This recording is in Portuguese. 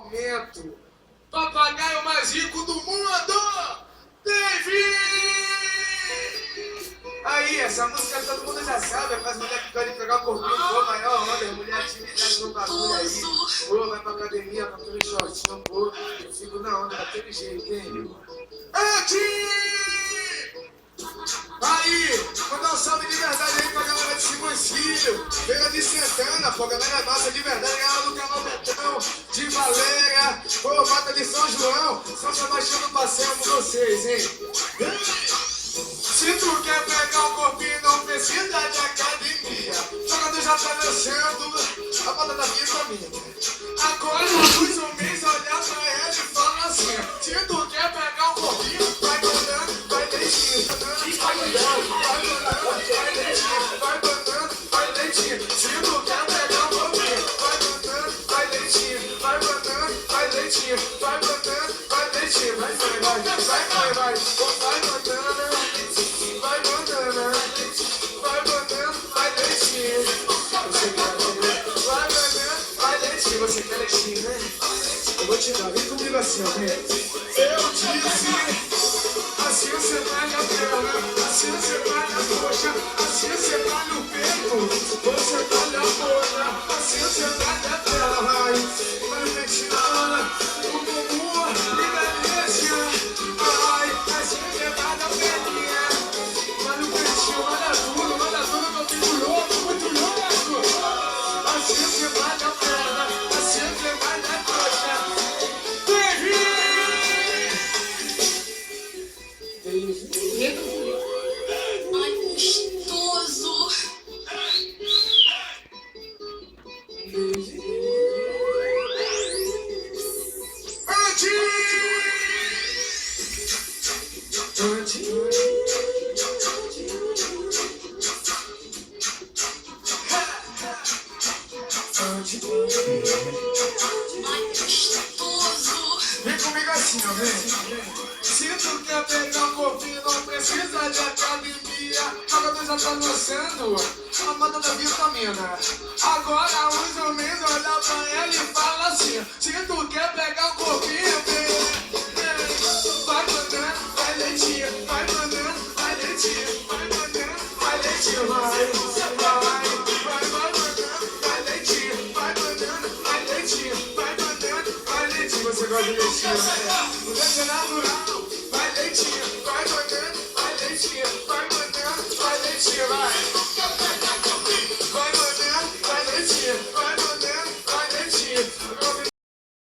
momento, papagaio mais rico do mundo, David! Aí, essa música todo mundo já sabe, é para as mulheres que querem pegar o corpinho, pô, maior onda, mulher atividade no bagulho aí, pô, vai pra academia, com aquele shortinho, pô, eu fico na onda daquele jeito, hein? Aqui! Aí, mandar um salve de verdade aí pra galera de Simões Filho, Feira de Santana, pô, galera nossa de verdade, galera do Canal Betão, de Valéria, pô, Mata de São João, São Sebastião do Passeio, amo vocês, hein? Se tu quer pegar o corpinho, não precisa de academia, jogador já tá dançando, a moda da vitamina. Agora os homens olhar pra ela e falam assim, se tu quer pegar o corpinho, vai mandando, vai leitinho, vai mandando, vai mandando, vai leitinho, vai mandando, vai leitinho. Se tu quer pegar o corpinho, vai mandando, vai leitinho, vai mandando, vai leitinho, vai mandando, vai leitinho, vai, vai, vai, vai, vai, vai, vai mandando, vai mandando, vai mandando, vai leitinho. Vai mandando, vai leitinho, você quer leitinho, né? Eu vou te dar, vem comigo assim, ó, vem. Eu disse, assim você vai na perna, assim você vai na coxa, assim você vai no peito, você vai na boca, assim você vai na tela, vai no peitinho, o bumbum, liga a delícia, ai, assim você vai na perninha, vai no peitinho, manda tudo, que eu fico louco, muito louco, assim você vai na perna, assim você vai na coxa. Ai, gostoso! Ai, gostoso! Vem comigo assim, ó, vem. Se tu quer pegar um corpinho, não precisa de academia. Jogador já tá lançando a moda da vitamina. Agora os homens olham pra ela e falam assim, se tu quer pegar um corpinho, vai mandando, vai leitinho, vai mandando, vai leitinho, vai mandando, vai leitinho, vai mandando, vai leitinho, vai mandando, vai leitinho, vai mandando, vai leitinho. Você gosta de leitinho, né? Mulher natural, vai leitinho, vai mandando, vai leitinho, vai mandando, vai leitinho, vai.